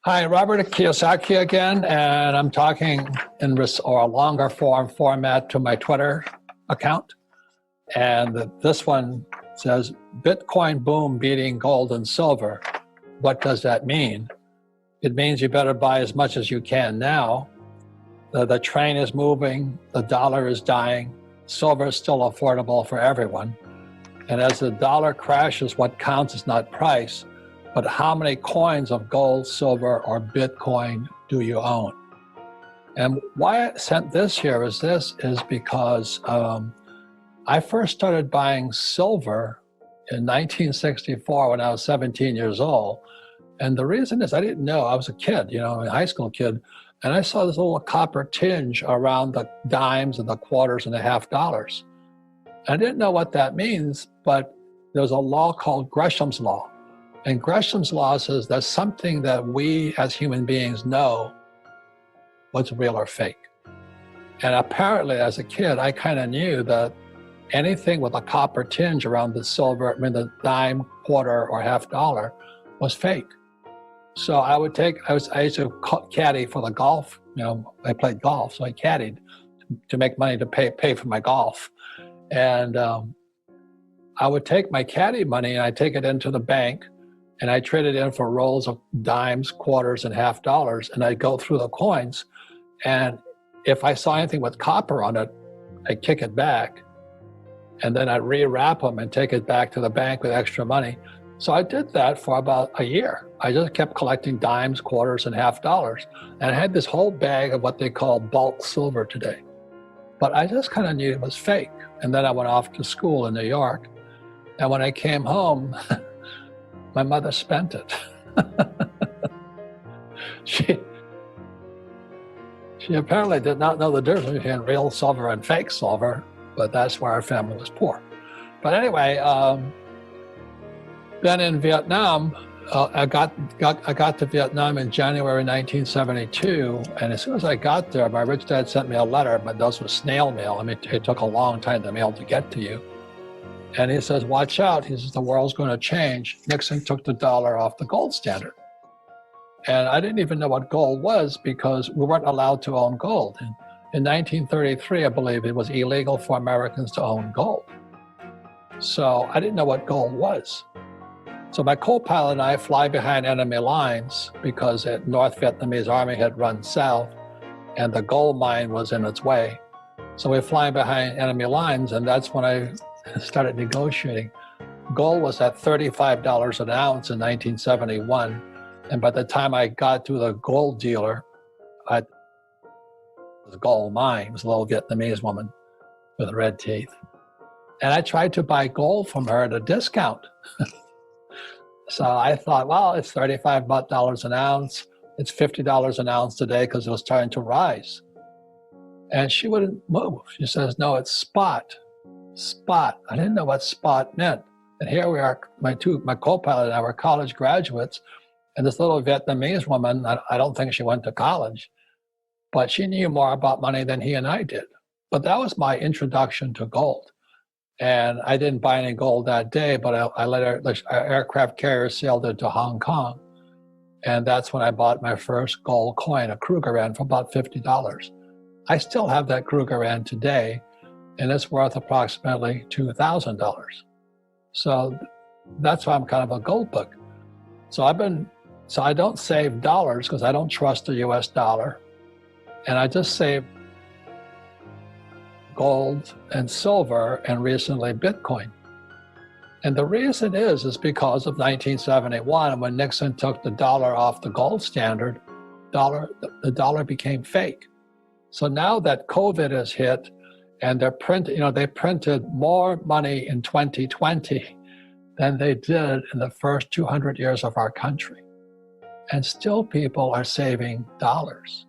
Hi, Robert Kiyosaki again, and I'm talking in a longer format to my Twitter account. And this one says, Bitcoin boom beating gold and silver. What does that mean? It means you better buy as much as you can now. The train is moving, the dollar is dying, silver is still affordable for everyone. And as the dollar crashes, what counts is not price, but how many coins of gold, silver, or Bitcoin do you own? And why I sent this here is because I first started buying silver in 1964 when I was 17 years old. And the reason is I didn't know. I was a kid, a high school kid, and I saw this little copper tinge around the dimes and the quarters and the half dollars. I didn't know what that means, but there was a law called Gresham's Law. And Gresham's Law says there's something that we as human beings know what's real or fake. And apparently as a kid, I kind of knew that anything with a copper tinge around the silver, the dime, quarter, or half dollar was fake. So I used to caddy for the golf. I played golf, so I caddied to make money to pay for my golf. And I would take my caddy money and I'd take it into the bank, and I traded in for rolls of dimes, quarters, and half dollars, and I'd go through the coins, and if I saw anything with copper on it, I'd kick it back, and then I'd rewrap them and take it back to the bank with extra money. So I did that for about a year. I just kept collecting dimes, quarters, and half dollars, and I had this whole bag of what they call bulk silver today. But I just kind of knew it was fake, and then I went off to school in New York, and when I came home, my mother spent it. She apparently did not know the difference between real silver and fake silver, but that's why our family was poor. But anyway, then in Vietnam, I got to Vietnam in January 1972, and as soon as I got there, my rich dad sent me a letter, but those were snail mail. It took a long time the mail to get to you. And he says, watch out. He says, the world's going to change. Nixon took the dollar off the gold standard. And I didn't even know what gold was because we weren't allowed to own gold. In 1933, I believe it was illegal for Americans to own gold. So I didn't know what gold was. So my co-pilot and I fly behind enemy lines because the North Vietnamese army had run south and the gold mine was in its way. So we're flying behind enemy lines, and that's when I started negotiating. Gold was at $35 an ounce in 1971. And by the time I got to the gold dealer, it was a gold mine. It was a little Vietnamese woman with red teeth. And I tried to buy gold from her at a discount. So I thought, well, it's $35 an ounce. It's $50 an ounce today because it was starting to rise. And she wouldn't move. She says, no, it's spot. Spot. I didn't know what spot meant. And here we are, my co-pilot and I were college graduates, and this little Vietnamese woman, I don't think she went to college, but she knew more about money than he and I did. But that was my introduction to gold. And I didn't buy any gold that day, but I let our aircraft carrier sailed into Hong Kong. And that's when I bought my first gold coin, a Krugerrand, for about $50. I still have that Krugerrand today, and it's worth approximately $2,000. So that's why I'm kind of a gold bug. So I don't save dollars because I don't trust the US dollar. And I just save gold and silver and recently Bitcoin. And the reason is because of 1971, when Nixon took the dollar off the gold standard, the dollar became fake. So now that COVID has hit, and they printed more money in 2020 than they did in the first 200 years of our country. And still people are saving dollars.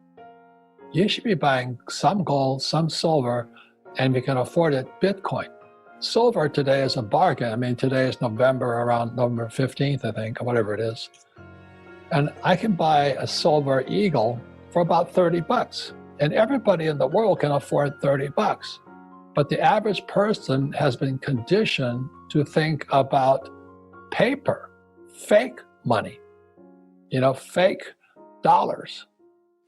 You should be buying some gold, some silver, and we can afford it, Bitcoin. Silver today is a bargain. Today is around November 15th, I think, or whatever it is. And I can buy a silver eagle for about $30. And everybody in the world can afford $30. But the average person has been conditioned to think about paper, fake money. Fake dollars.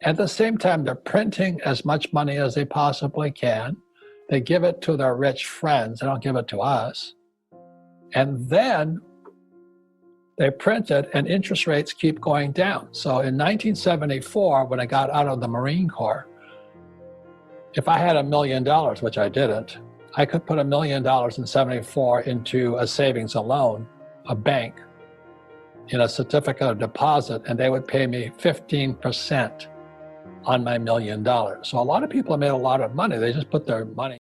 At the same time, they're printing as much money as they possibly can. They give it to their rich friends. They don't give it to us. And then they print it, and interest rates keep going down. So in 1974, when I got out of the Marine Corps, if I had $1 million, which I didn't, I could put $1 million in 74 into a savings and loan, a bank, in a certificate of deposit, and they would pay me 15% on my $1 million. So a lot of people have made a lot of money. They just put their money